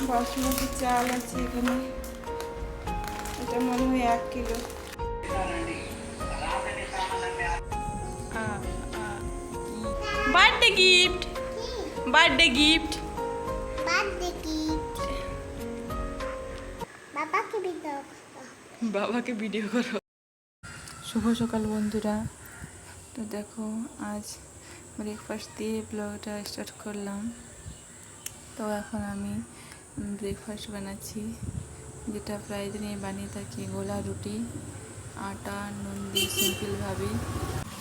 বাসমতি চাল আছে এখানে, এটা মনে হয় 1 kilo. Birthday gift, birthday gift, birthday gift. বাবাকে ভিডিও করো। শুভ সকাল বন্ধুরা। তো দেখো আজ ব্রেকফাস্ট দিয়ে ব্লগটা স্টার্ট করলাম। তো এখন আমি ব্রেকফাস্ট বানাচ্ছি, যেটা প্রায় দিনই বানিয়ে থাকি, গোলা রুটি, আটা নুন দিয়ে সিম্পলভাবে।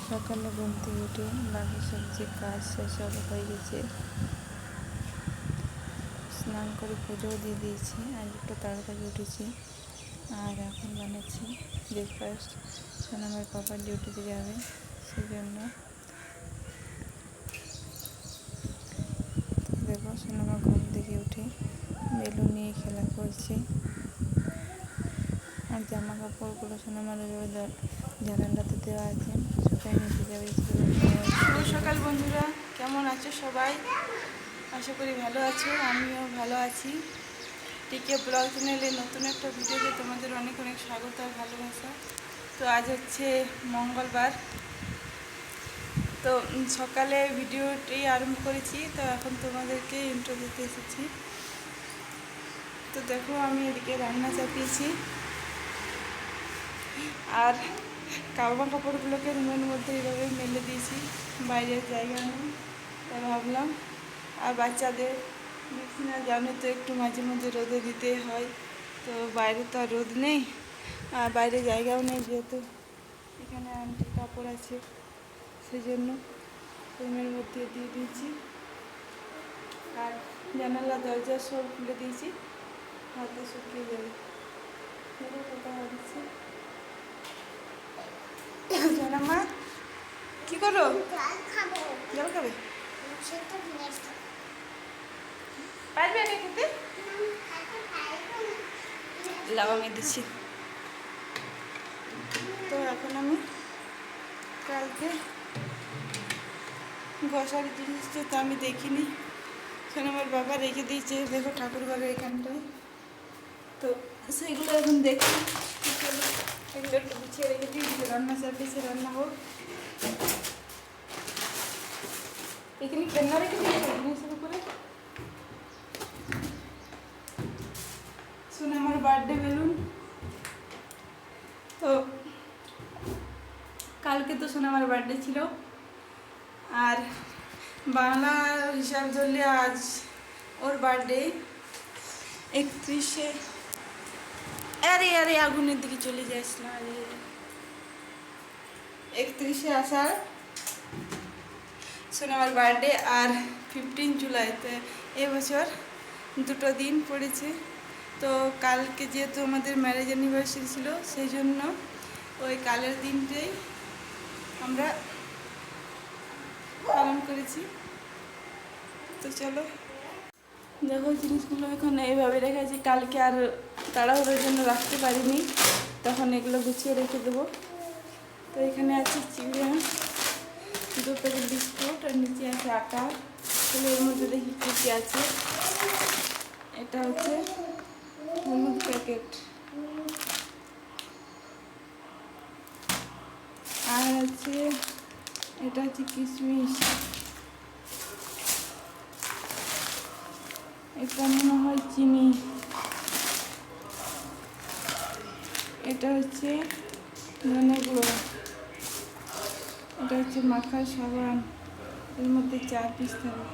সকালে ঘুম থেকে উঠে বাকি সব যে কাজ সেসব হয়ে গেছে, স্নান করে পুজোও দিয়ে দিয়েছি, আজ একটু তাড়াতাড়ি উঠেছি। আর এখন বানাচ্ছি ব্রেকফাস্ট, কারণ আমার পাপার ডিউটিতে যাবে, সেই জন্য। দেখো সোনামা ঘুম থেকে উঠে বেলুন নিয়ে খেলা করছে, আর জামা কাপড়গুলো সোনামার জানালাতে দেওয়া আছে, শুকাই নিতে যাবে। শুভ সকাল বন্ধুরা, কেমন আছো সবাই? আশা করি ভালো আছো, আমিও ভালো আছি। টিকে ব্লগ চ্যানেলে নতুন একটা ভিডিওতে তোমাদের অনেক অনেক স্বাগত আর ভালোবাসা। তো আজ হচ্ছে মঙ্গলবার, তো সকালে ভিডিওটি আরম্ভ করেছি, তো এখন তোমাদেরকে ইন্ট্রো দিতে এসেছি। তো দেখো আমি এদিকে রান্না চাপিয়েছি, আর জামা কাপড়গুলোকে রুমের মধ্যে এইভাবে মেলে দিয়েছি, বাইরের জায়গা নেই, তাই ভাবলাম। আর বাচ্চাদের দেখছি না, জানো তো একটু মাঝে মধ্যে রোদে দিতে হয়, তো বাইরে তো আর রোদ নেই, আর বাইরে জায়গাও নেই, যেহেতু এখানে আন্টির কাপড় আছে, সেই জন্য রুমের মধ্যে দিয়ে দিয়েছি। আর জানালা দরজা সব খুলে দিয়েছি, হাতে শুকিয়ে যাবে। কথা ভাবছি, জানামা কি করো? জল খাবে? পারবে আগে খেতে? লাগামে দিচ্ছি। তো এখন আমি কালকে ঘষার জিনিস তো আমি দেখিনি, সেখানে আমার বাবা রেখে দিয়েছে, দেখো ঠাকুর ঘরের এখানটায়, তো সেইগুলো এখন দেখি। এগুলো একটু গুছিয়ে রেখে দিই, রান্না চাপিয়েছে, রান্না হোক। এখানে খেলনা রেখে দিয়েছে জিনিসের উপরে। শুনে আমার বার্থডে বেলুন, তো কালকে তো শোনা আমার বার্থডে ছিল, আর বাংলা হিসাব ধরলে আজ ওর বার্থডে 31শে। আরে আরে আগুনের দিকে চলে যাস না, আরে 31শে আষাঢ় শোনা আমার বার্থডে, আর 15 জুলাইতে এবছর দুটো দিন পড়েছে। তো কালকে যেহেতু আমাদের ম্যারেজ অ্যানিভার্সারি ছিল, সেই জন্য ওই কালের দিনটাই আমরা পালন করেছি। তো চলো দেখো জিনিসগুলো এখন এইভাবে রেখেছি, কালকে আর তাড়াহুড়োর জন্য রাখতে পারিনি, তখন এগুলো গুছিয়ে রেখে দেবো। তো এখানে আছে চিড়া, 2 প্যাকেট বিস্কুট, আর নিচে আছে আটা। তাহলে এর মধ্যে দেখি কী কী আছে। এটা হচ্ছে হলুদ প্যাকেট, আর আছে এটা হচ্ছে কিশমিশ, এটা মনে হয় চিনি, এটা হচ্ছে ধনে গুঁড়ো, এটা হচ্ছে মাখার সাবান, এর মধ্যে 4 পিস থাকে,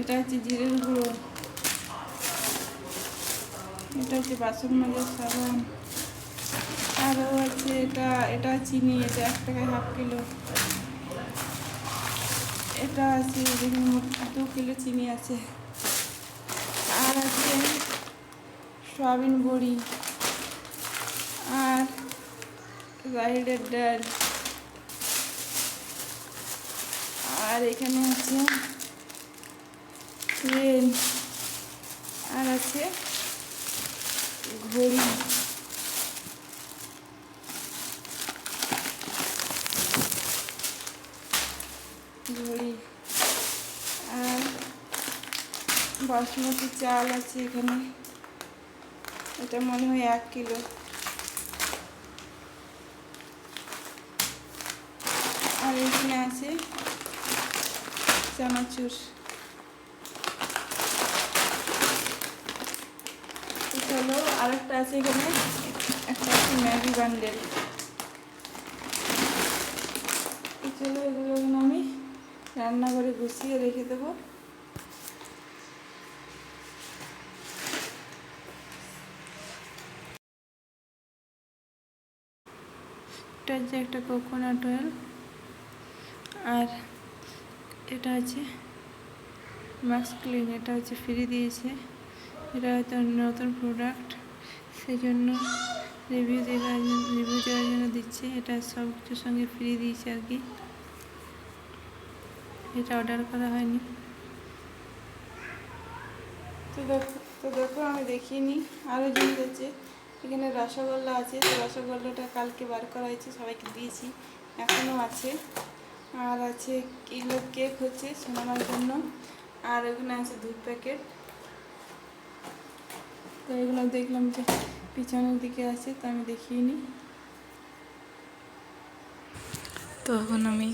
এটা হচ্ছে জিরের গুঁড়ো, এটা হচ্ছে বাসন মাজার সাবান, আরও আছে এটা চিনি, এটা 1 টাকায় ½ কিলো, এটা আছে দেখুন 2 কিলো চিনি আছে, আর আছে সয়াবিন বড়ি, আর রাইডের ডাল, আর এখানে আছে ট্রেন, আর আছে ঘড়ি, ঘড়ি, আর বাসমতি চাল আছে এখানে, এটা মনে হয় 1 কিলো। আর এখানে আছে চানাচুর। চলো আরেকটা আছে এখানে, একটা আছে ম্যাগি বান্ডেল। চলো এগুলো আমি রান্নাঘরে গুছিয়ে রেখে দেবো। এটা হচ্ছে একটা কোকোনাট অয়েল, আর এটা আছে ম্যাক্স ক্লিন, এটা হচ্ছে ফ্রি দিয়েছে। এটা হয়তো নতুন প্রোডাক্ট, সেই জন্য রিভিউ দেওয়ার জন্য দিচ্ছে। এটা সব কিছুর সঙ্গে ফ্রি দিয়েছে আর কি, এটা অর্ডার করা হয়নি। দেখো আমি দেখিনি। আরও জিনিস আছে এখানে, রসগোল্লা আছে। তো রসগোল্লাটা কালকে বার করা হয়েছে, সবাইকে দিয়েছি, এখনও আছে। আর আছে এগুলো কেক হচ্ছে সোনামার জন্য। আর এখানে আছে 2 প্যাকেট। তো এগুলো দেখলাম যে পিছনের দিকে আছে, তো আমি দেখিনি। তো এখন আমি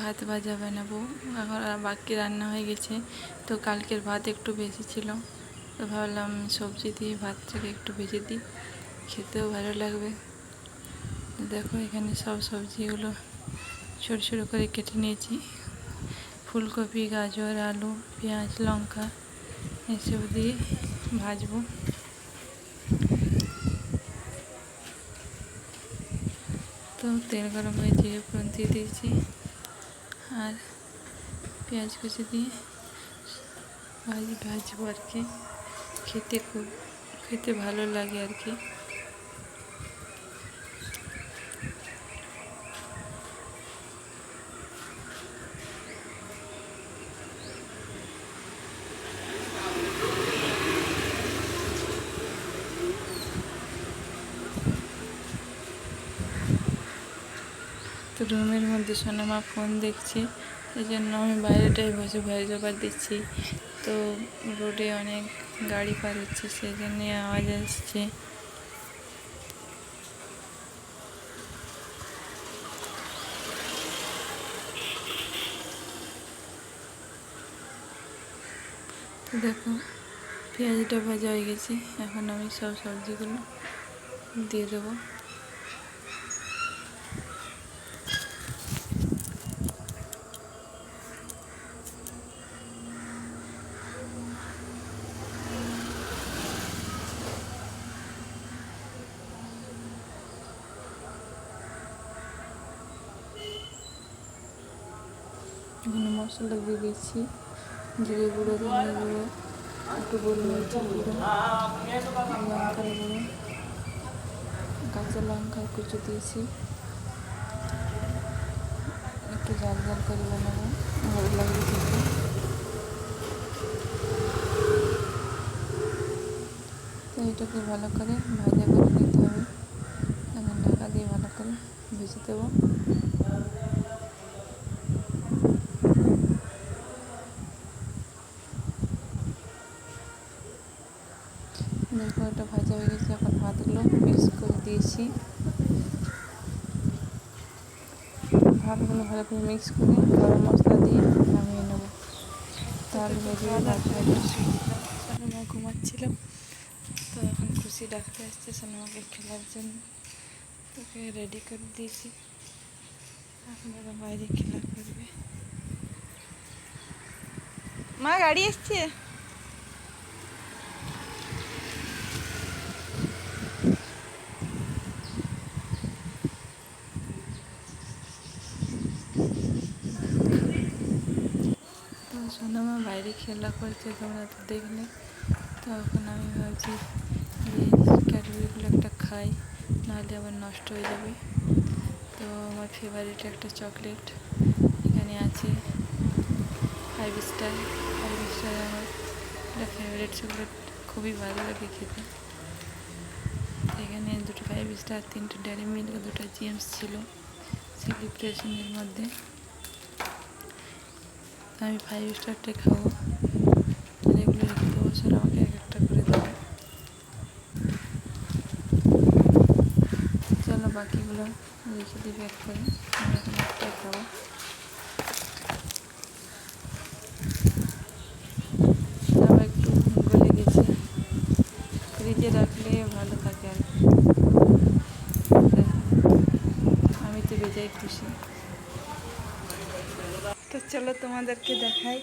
ভাত ভাজা বানাবো। এখন বাকি রান্না হয়ে গেছে, তো কালকের ভাত একটু বেশি ছিল, তো ভাবলাম সবজি দিয়ে ভাতটাকে একটু ভেজে দিই, খেতেও ভালো লাগবে। দেখো এখানে সব সবজিগুলো ছোটো ছোটো করে কেটে নিয়েছি। ফুলকপি, গাজর, আলু, পেঁয়াজ, লঙ্কা এসব দিয়ে ভাজবো। তো তেল গরম হয়ে জিরে ফোড়ন দিয়ে দিয়েছি, আর পেঁয়াজ কুচি দিয়ে ভাজবো আর কি। খেতে ভালো লাগে আর কি। তো রুমের মধ্যে সোনামা ফোন দেখছে, এই জন্য আমি বাইরেটাই বসে ভয়েস ওভার দিচ্ছি। তো রোডে অনেক গাড়ি পার হচ্ছে, সেই জন্যে আওয়াজ আসছে। তো দেখো পেঁয়াজটা ভাজা হয়ে গেছে, এখন আমি সব সবজিগুলো দিয়ে দেবো। এখানে মশলা দিয়ে দিচ্ছি, জিরে গুঁড়ো, ধনে গুঁড়ো, একটু গোলমরিচের গুঁড়ো, লঙ্কার গুঁড়ো, কাঁচা লঙ্কা কুচি দিয়েছি। একটু ঝাল ঝাল করে বানাবো, ভালো লাগবে খেতে। তো এটাকে ভালো করে ভাজা করে নিতে হবে। এখন ঢাকা দিয়ে ভালো করে ভেজে দেবো। দেখো এটা ভাজা হয়ে গেছে, এখন ভাতগুলো মিক্স করে দিয়েছি। ভাতগুলো ভালো করে মিক্স করে গরম মশলা দিয়ে নামিয়ে নেব, তাহলে ভেজে ভাত হয়ে যাবে। সোনামা ঘুমাচ্ছিল, তো এখন খুশি ডাকতে আসছে সোনামাকে খেলার জন্য, তোকে রেডি করে দিয়েছি, এখন ওরা বাইরে খেলা করবে। মা গাড়ি এসছে। তো সোনামা বাইরে খেলা করছে, তোমরা তো দেখলে। তো এখন আমি ভাবছি যে ক্যাডবেরিগুলো একটা খাই, নাহলে আবার নষ্ট হয়ে যাবে। তো আমার ফেভারিট একটা চকলেট এখানে আছে, 5 স্টার। আমার একটা ফেভারিট চকলেট, খুবই ভালো লাগে খেতে। এখানে 2টো 5 স্টার, 3টে ডেয়ারি মিল্ক, 2টা জেমস ছিল সেলিব্রেশনের মধ্যে। আমি 5 স্টারটাই খাবো। এগুলো রেখে দিই প্যাক করে। আমি এখন একটা খাবো। তাও একটু গলে গেছে, ফ্রিজে রাখলে ভালো থাকে আর কি। আমি তো বেজায় খুশি। তো চলো তোমাদেরকে দেখাই।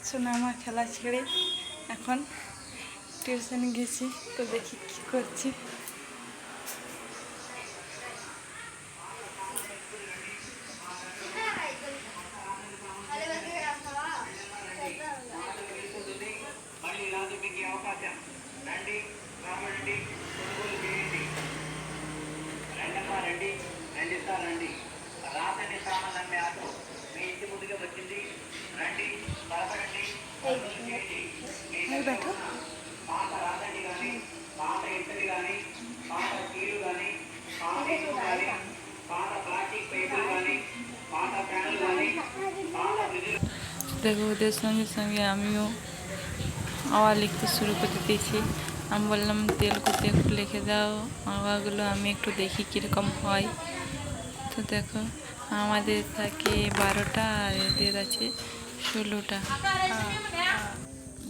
শোনা আমার খেলা ছেড়ে এখন টিউশনে গেছি, তো দেখি কী করছি। बैठो দেখো, ওদের সঙ্গে সঙ্গে আমিও আওয়া লিখতে শুরু করে দিয়েছি। আমি বললাম তেলকুতে একটু লিখে দাও আওয়াগুলো, আমি একটু দেখি কীরকম হয়। তো দেখো, আমাদের থাকে 12টা আর এদের আছে 16টা।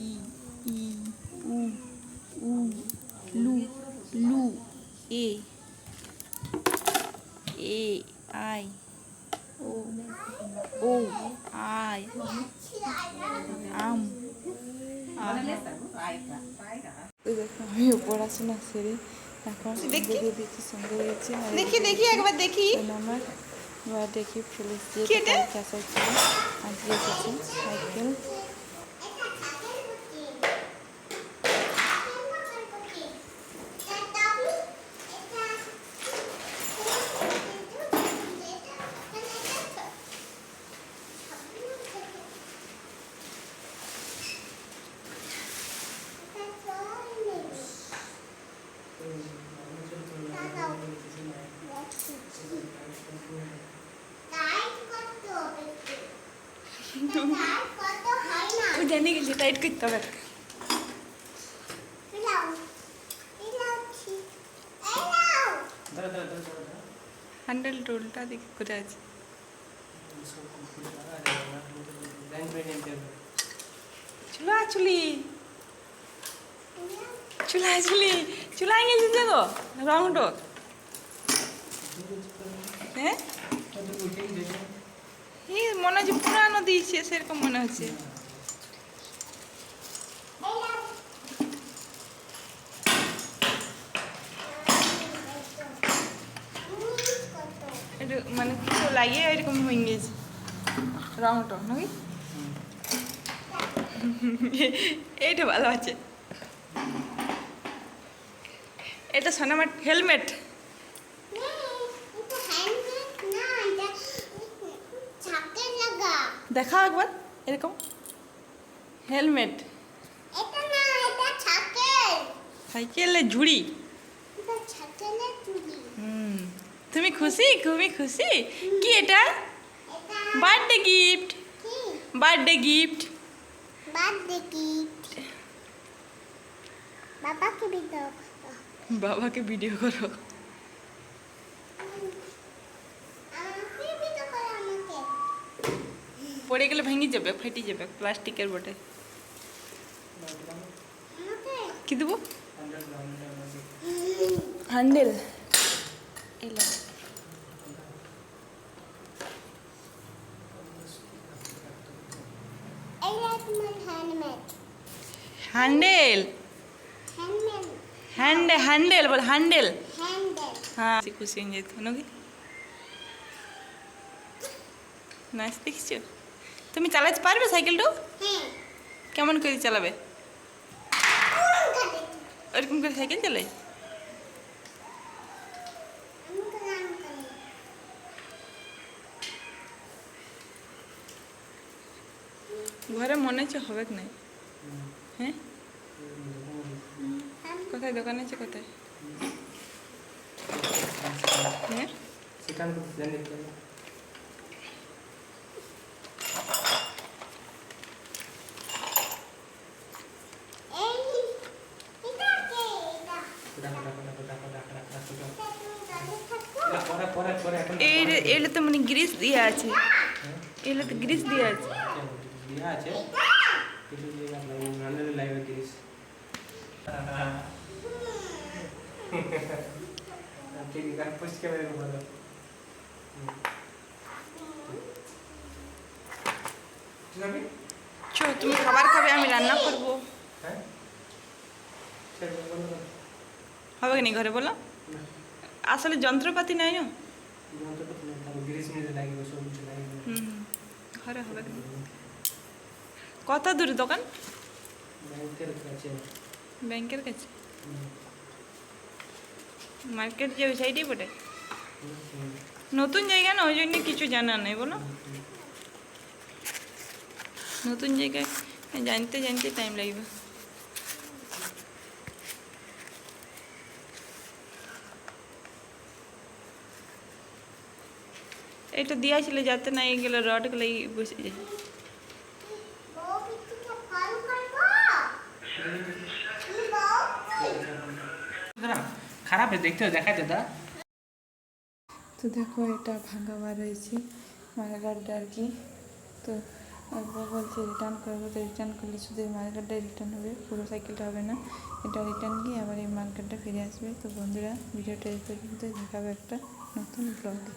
ই ই উ উ লু লু এ A I O O I am. আমি পড়াশোনা সেরে এখন বেরিয়ে দিচ্ছি, সঙ্গে গেছি। দেখি দেখি একবার দেখি। আমার বার্থডে গিফট চলে এসেছে, ক্যাসার ছিল, আজকে এসেছে সাইকেল। জানি গেছি টাইট করতে হবে। হ্যান্ডেল রোলটা দেখি কোথায় আছে। চুলা চুলি চুলা চুলি চুলা গেছি দেখো রাউন্ড। হ্যাঁ, এই মনে হচ্ছে পুরানো দিয়েছে, সেরকম মনে হচ্ছে। একটু মানে কিছু লাগিয়ে এরকম হয়ে গেছে রাউন্ডটা নাকি। এইটা ভালো আছে। এটা সোনামার হেলমেট। দেখা একবার এরকম হেলমেট। সাইকেলের ঝুড়ি। তুমি খুশি, খুবই খুশি। কি এটা? Birthday gift. Birthday gift. বাবাকে ভিডিও করো। পড়ে গেলে ভেঙে যাবে, ফেটে যাবে, প্লাস্টিকের বটে। কি দেবো? হ্যান্ডেল। এলো হ্যান্ডেল। হ্যান্ডেল হ্যান্ডেল বল, হ্যান্ডেল। হ্যাঁ, খুশি হয়ে যেত নাকি। নাচ দেখছো? তুমি চালাতে পারবে সাইকেলটা? কেমন করে চালাবে? ওরকম করে সাইকেল চালাই? ঘরে মনে হচ্ছে হবে না। হ্যাঁ, কোথায় দোকান আছে? কোথায়? হ্যাঁ, পরে পরে পরে এখন এগুলো তো মানে গ্রিস দিয়ে আছে, এগুলো তো গ্রিস দিয়ে আছে। দিয়া আছে কিছু দিয়ে রান্নার লাইভে গিরিস ঠিক আছে পোস্ট ক্যামেরা করে দাও ঠিক আছে চো তুমি খাবার খাবে, আমি রান্না করবো। হ্যাঁ ছেড়ে বলো না হবে কি ঘরে বলো? আসলে যন্ত্রপাতি নাই না। গ্রিস মিলে লাগবে সব কিছু লাগবে ঘরে হবে কি? কত দূর দোকান? ব্যাংকের কাছে ব্যাংকের কাছে। মার্কেট যাবে সাইডেই পড়ে। নতুন জায়গা না, ওই জন্য কিছু জানা নেই বলো। নতুন জায়গায় জানতে জানতে টাইম লাগবে। এটা দিয়েছিল যাতে না এগুলো রডগুলো বসে যায়। খারাপ দেখতে দেখা দাদা তো দেখো এটা ভাঙা বার হয়েছে মার্কেটটা আর কি। তো বলছে রিটার্ন করবো, তো রিটার্ন করলে শুধু এই মার্কেটটাই রিটার্ন হবে, পুরো সাইকেলটা হবে না। এটা রিটার্ন গিয়ে আবার এই মার্কেটটা ফিরে আসবে। তো বন্ধুরা ভিডিওটা এই পর্যন্ত দেখাবে একটা নতুন ব্লগে।